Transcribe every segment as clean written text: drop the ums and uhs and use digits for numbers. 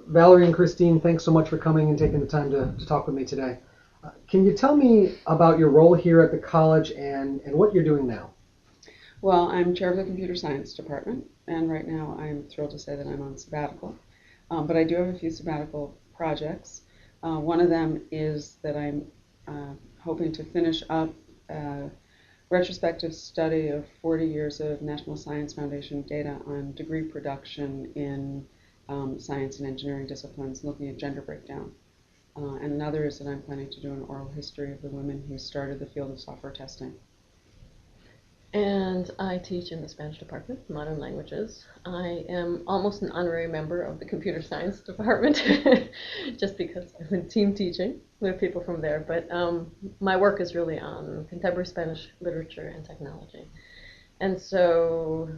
Valerie and Christine, thanks so much for coming and taking the time to talk with me today. Can you tell me about your role here at the college and what you're doing now? Well, I'm chair of the computer science department, and right now I'm thrilled to say that I'm on sabbatical. But I do have a few sabbatical projects. One of them is that I'm hoping to finish up a retrospective study of 40 years of National Science Foundation data on degree production in science and engineering disciplines, looking at gender breakdown. And another is that I'm planning to do an oral history of the women who started the field of software testing. And I teach in the Spanish department, modern languages. I am almost an honorary member of the computer science department, just because I'm in team teaching with people from there. But my work is really on contemporary Spanish literature and technology. And so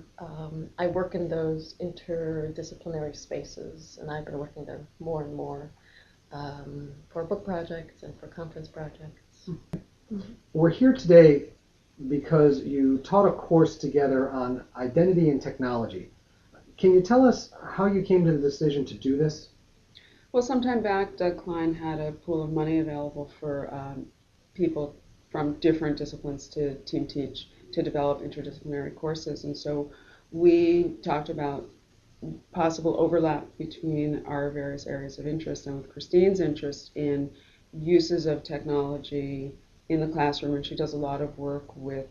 I work in those interdisciplinary spaces, and I've been working there more and more for book projects and for conference projects. We're here today because you taught a course together on identity and technology. Can you tell us how you came to the decision to do this? Well, sometime back, Doug Klein had a pool of money available for people from different disciplines to team teach to develop interdisciplinary courses. And so we talked about possible overlap between our various areas of interest, and with Christine's interest in uses of technology in the classroom, and she does a lot of work with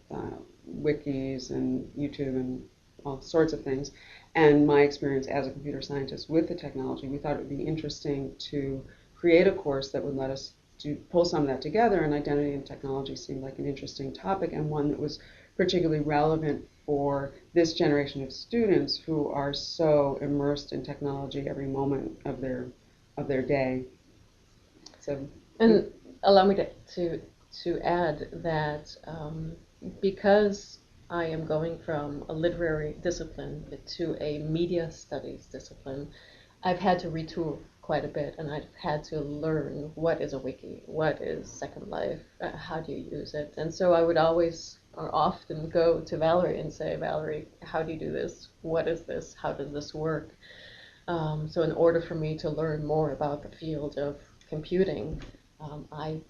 wikis and YouTube and all sorts of things, and my experience as a computer scientist with the technology, we thought it would be interesting to create a course that would let us pull some of that together, and identity and technology seemed like an interesting topic, and one that was particularly relevant for this generation of students who are so immersed in technology every moment of their day. So, and allow me to add that because I am going from a literary discipline to a media studies discipline, I've had to retool quite a bit, and I've had to learn what is a wiki, what is Second Life, how do you use it. And so I would always or often go to Valerie and say, Valerie, how do you do this? What is this? How does this work? So in order for me to learn more about the field of computing, I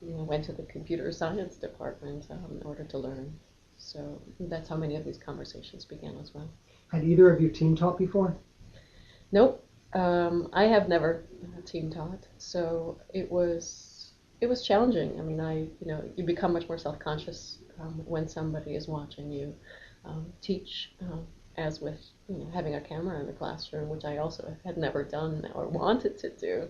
went to the computer science department in order to learn. So that's how many of these conversations began as well. Had either of you team taught before? Nope. I have never team taught, so it was challenging. I mean, you become much more self-conscious when somebody is watching you teach, as with having a camera in the classroom, which I also had never done or wanted to do.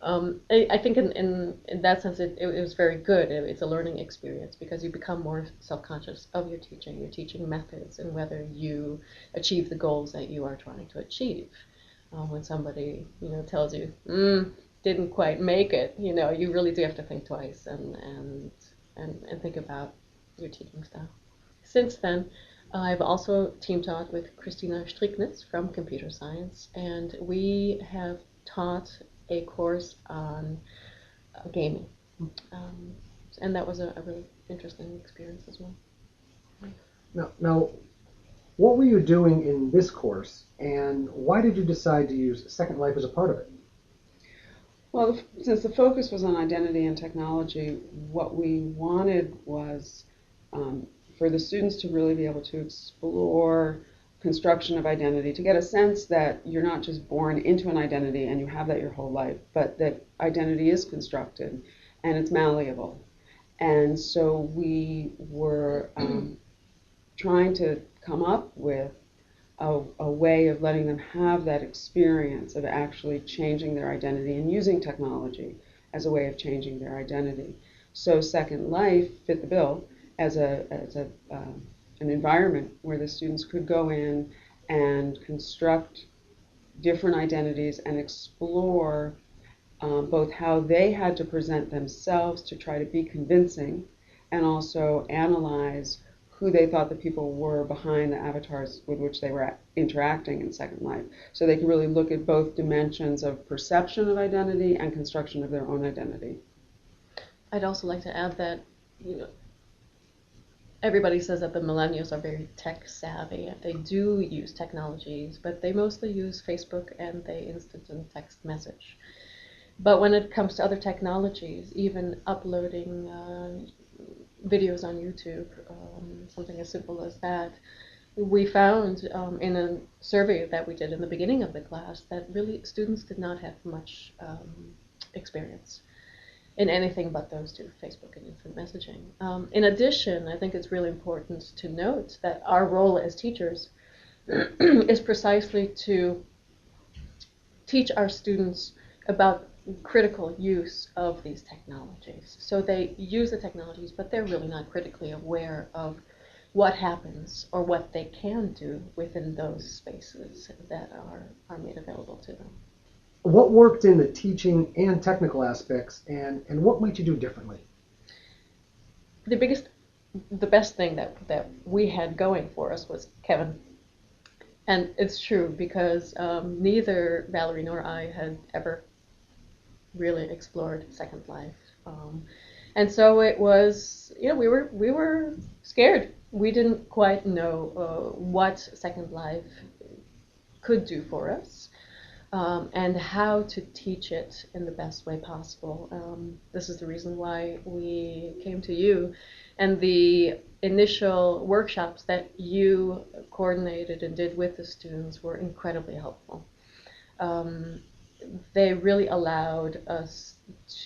I think in that sense it was very good. It's a learning experience because you become more self-conscious of your teaching methods, and whether you achieve the goals that you are trying to achieve. When somebody tells you didn't quite make it, you really do have to think twice and think about your teaching style. Since then, I've also team taught with Christina Stricknitz from computer science, and we have taught a course on gaming, and that was a really interesting experience as well. Now, what were you doing in this course, and why did you decide to use Second Life as a part of it? Well, since the focus was on identity and technology, what we wanted was for the students to really be able to explore construction of identity, to get a sense that you're not just born into an identity and you have that your whole life, but that identity is constructed and it's malleable. And so we were trying to come up with a way of letting them have that experience of actually changing their identity and using technology as a way of changing their identity. So Second Life fit the bill as an environment where the students could go in and construct different identities and explore both how they had to present themselves to try to be convincing, and also analyze who they thought the people were behind the avatars with which they were interacting in Second Life. So they could really look at both dimensions of perception of identity and construction of their own identity. I'd also like to add that everybody says that the millennials are very tech savvy, and they do use technologies, but they mostly use Facebook and they instant and text message. But when it comes to other technologies, even uploading videos on YouTube, something as simple as that, we found in a survey that we did in the beginning of the class that really students did not have much experience in anything but those two, Facebook and instant messaging. In addition, I think it's really important to note that our role as teachers is precisely to teach our students about critical use of these technologies. So they use the technologies, but they're really not critically aware of what happens or what they can do within those spaces that are made available to them. What worked in the teaching and technical aspects, and what might you do differently? The best thing that we had going for us was Kevin. And it's true because neither Valerie nor I had ever really explored Second Life. And so it was, we were scared. We didn't quite know what Second Life could do for us, and how to teach it in the best way possible. This is the reason why we came to you, and the initial workshops that you coordinated and did with the students were incredibly helpful. They really allowed us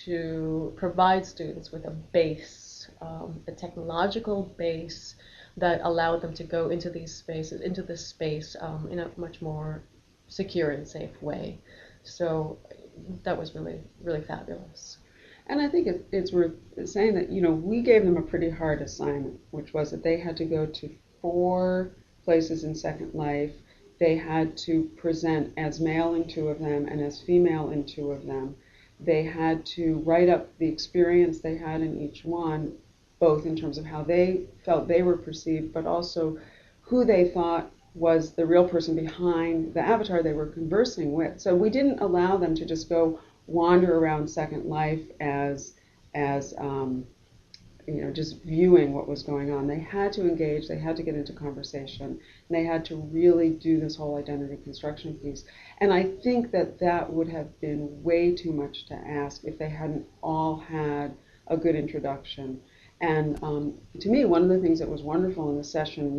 to provide students with a base, a technological base that allowed them to go into these spaces, into this space in a much more secure and safe way. So that was really, really fabulous. And I think it's worth saying that, we gave them a pretty hard assignment, which was that they had to go to 4 places in Second Life. They had to present as male in 2 of them and as female in 2 of them. They had to write up the experience they had in each one, both in terms of how they felt they were perceived, but also who they thought was the real person behind the avatar they were conversing with. So we didn't allow them to just go wander around Second Life as just viewing what was going on. They had to engage, they had to get into conversation, and they had to really do this whole identity construction piece. And I think that would have been way too much to ask if they hadn't all had a good introduction. And to me, one of the things that was wonderful in the session,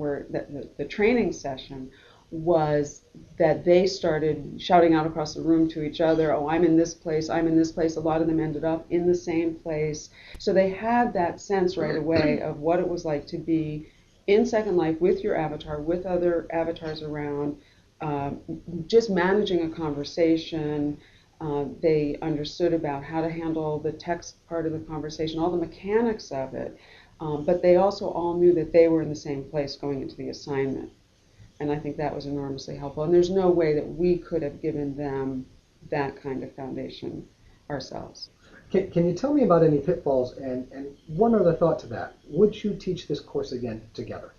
the training session, was that they started shouting out across the room to each other, oh, I'm in this place, I'm in this place. A lot of them ended up in the same place. So they had that sense right away of what it was like to be in Second Life with your avatar, with other avatars around, just managing a conversation. They understood about how to handle the text part of the conversation, all the mechanics of it, but they also all knew that they were in the same place going into the assignment. And I think that was enormously helpful. And there's no way that we could have given them that kind of foundation ourselves. Can you tell me about any pitfalls? And one other thought to that. Would you teach this course again together?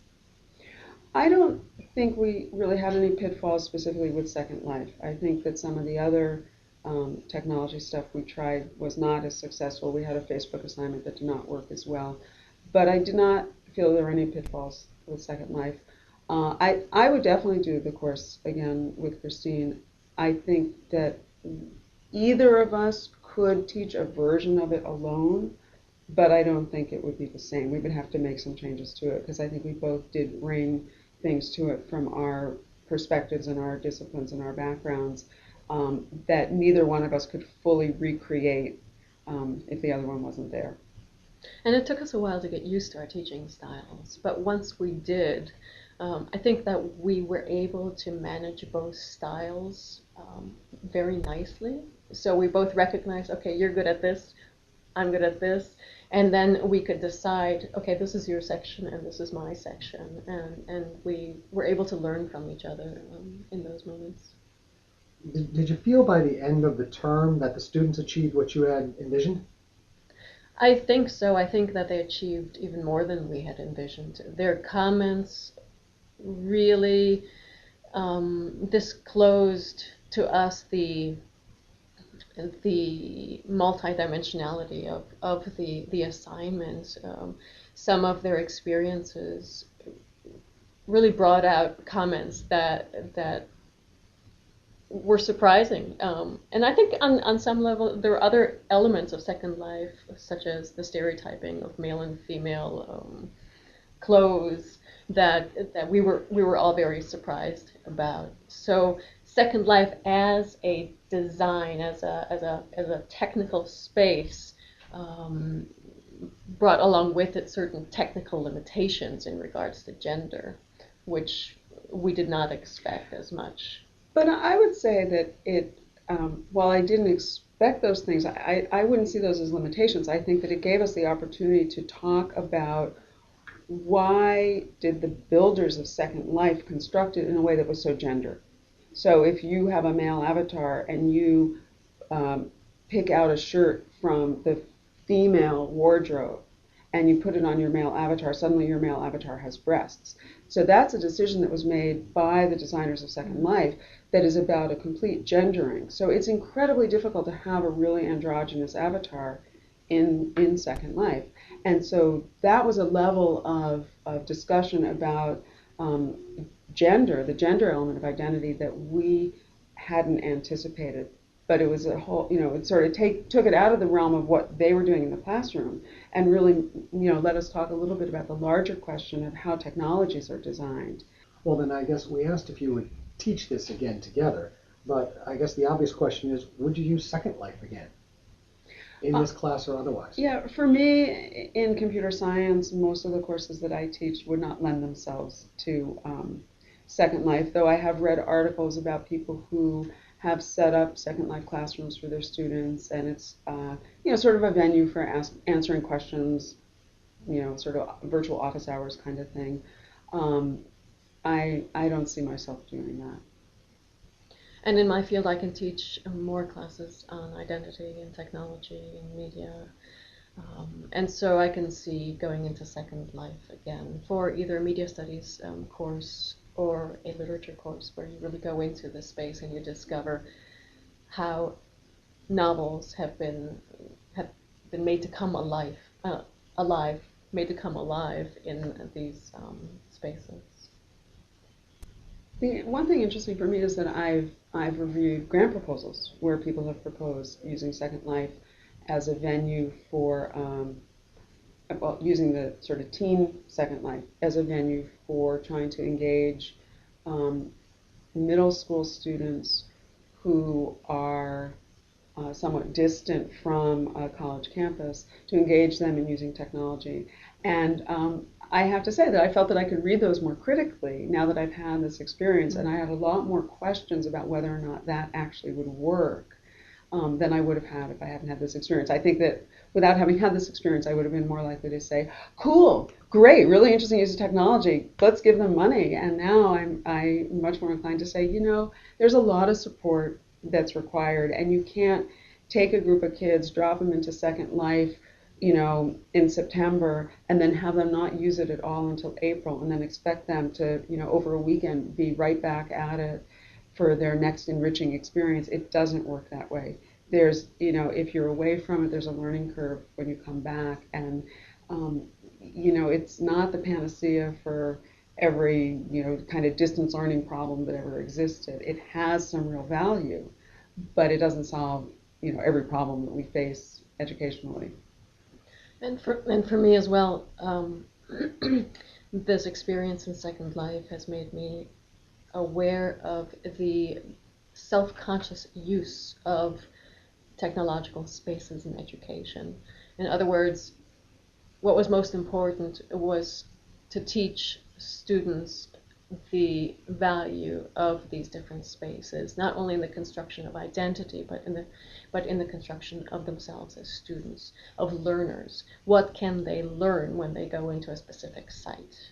I don't think we really had any pitfalls specifically with Second Life. I think that some of the other technology stuff we tried was not as successful. We had a Facebook assignment that did not work as well. But I did not feel there were any pitfalls with Second Life. I would definitely do the course again with Christine. I think that either of us could teach a version of it alone, but I don't think it would be the same. We would have to make some changes to it because I think we both did bring things to it from our perspectives and our disciplines and our backgrounds that neither one of us could fully recreate if the other one wasn't there. And it took us a while to get used to our teaching styles, but once we did, I think that we were able to manage both styles very nicely. So we both recognized, okay, you're good at this, I'm good at this, and then we could decide, okay, this is your section and this is my section, and we were able to learn from each other in those moments. Did you feel by the end of the term that the students achieved what you had envisioned? I think so. I think that they achieved even more than we had envisioned. Their comments really disclosed to us the the multidimensionality of the assignments. Some of their experiences really brought out comments that were surprising. And I think on some level there are other elements of Second Life, such as the stereotyping of male and female clothes that we were all very surprised about. So Second Life as a design, as a technical space, brought along with it certain technical limitations in regards to gender, which we did not expect as much. But I would say that while I didn't expect those things, I wouldn't see those as limitations. I think that it gave us the opportunity to talk about why did the builders of Second Life construct it in a way that was so gendered. So if you have a male avatar and you pick out a shirt from the female wardrobe and you put it on your male avatar, suddenly your male avatar has breasts. So that's a decision that was made by the designers of Second Life that is about a complete gendering. So it's incredibly difficult to have a really androgynous avatar in Second Life. And so that was a level of discussion about gender, the gender element of identity, that we hadn't anticipated. But it was a whole, it sort of took it out of the realm of what they were doing in the classroom and really, let us talk a little bit about the larger question of how technologies are designed. Well, then I guess we asked if you would teach this again together, but I guess the obvious question is, would you use Second Life again? In this class or otherwise? Yeah, for me, in computer science, most of the courses that I teach would not lend themselves to Second Life, though I have read articles about people who have set up Second Life classrooms for their students, and it's sort of a venue for answering questions, sort of virtual office hours kind of thing. I don't see myself doing that. And in my field, I can teach more classes on identity and technology and media. And so I can see going into Second Life again for either a media studies course or a literature course where you really go into the space and you discover how novels have been made to come alive, made to come alive in these spaces. The one thing interesting for me is that I've reviewed grant proposals where people have proposed using Second Life as a venue for, using the sort of teen Second Life as a venue for trying to engage middle school students who are somewhat distant from a college campus, to engage them in using technology. And I have to say that I felt that I could read those more critically now that I've had this experience, and I had a lot more questions about whether or not that actually would work than I would have had if I hadn't had this experience. I think that without having had this experience, I would have been more likely to say, cool, great, really interesting use of technology, let's give them money. And now I'm much more inclined to say, there's a lot of support that's required, and you can't take a group of kids, drop them into Second Life, in September, and then have them not use it at all until April, and then expect them to, over a weekend, be right back at it for their next enriching experience. It doesn't work that way. There's, if you're away from it, there's a learning curve when you come back, and, it's not the panacea for every, kind of distance learning problem that ever existed. It has some real value, but it doesn't solve, every problem that we face educationally. And for me as well, this experience in Second Life has made me aware of the self-conscious use of technological spaces in education. In other words, what was most important was to teach students the value of these different spaces, not only in the construction of identity, but in the construction of themselves as students, of learners. What can they learn when they go into a specific site?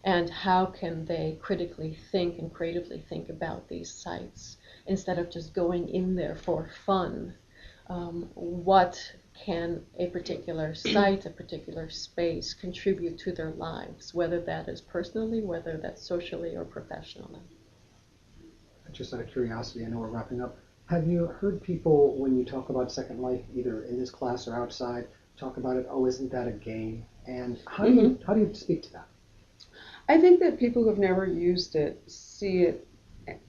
And how can they critically think and creatively think about these sites instead of just going in there for fun? What can a particular site, a particular space contribute to their lives, whether that is personally, whether that's socially or professionally? Just out of curiosity, I know we're wrapping up. Have you heard people, when you talk about Second Life, either in this class or outside, talk about it, oh, isn't that a game? And how do you speak to that? I think that people who've never used it see it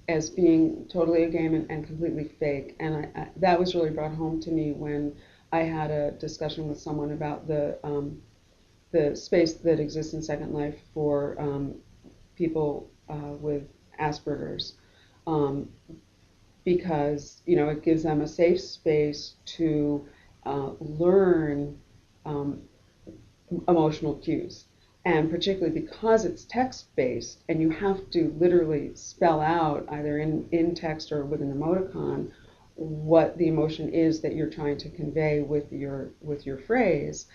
as being totally a game and completely fake. And that was really brought home to me when I had a discussion with someone about the space that exists in Second Life for people with Asperger's, because it gives them a safe space to learn emotional cues. And particularly because it's text-based and you have to literally spell out either in text or with an emoticon what the emotion is that you're trying to convey with your phrase,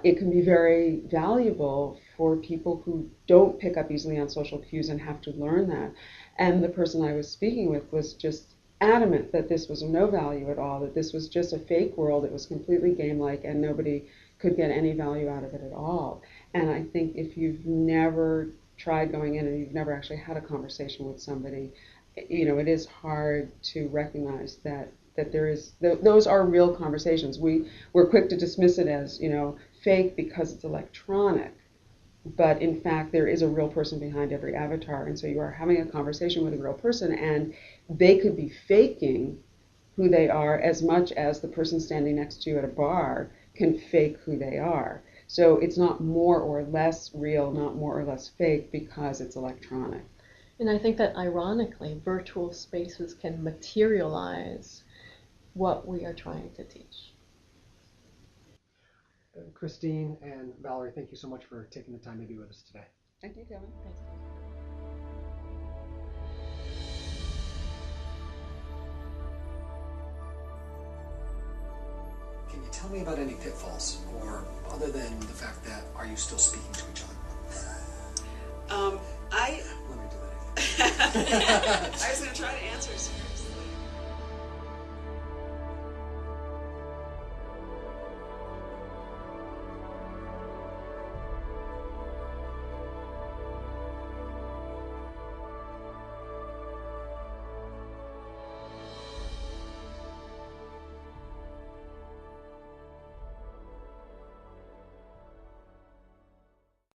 it can be very valuable for people who don't pick up easily on social cues and have to learn that. And the person I was speaking with was just adamant that this was of no value at all, that this was just a fake world, it was completely game-like, and nobody could get any value out of it at all. And I think if you've never tried going in and you've never actually had a conversation with somebody, it is hard to recognize that those are real conversations. We're quick to dismiss it as fake because it's electronic, but in fact there is a real person behind every avatar, and so you are having a conversation with a real person, and they could be faking who they are as much as the person standing next to you at a bar can fake who they are. So it's not more or less real, not more or less fake, because it's electronic. And I think that ironically, virtual spaces can materialize what we are trying to teach. Christine and Valerie, thank you so much for taking the time to be with us today. Thank you, Kevin. Thanks. Can you tell me about any pitfalls, or other than the fact that are you still speaking to each other? I Let me do that again. I was going to try to answer some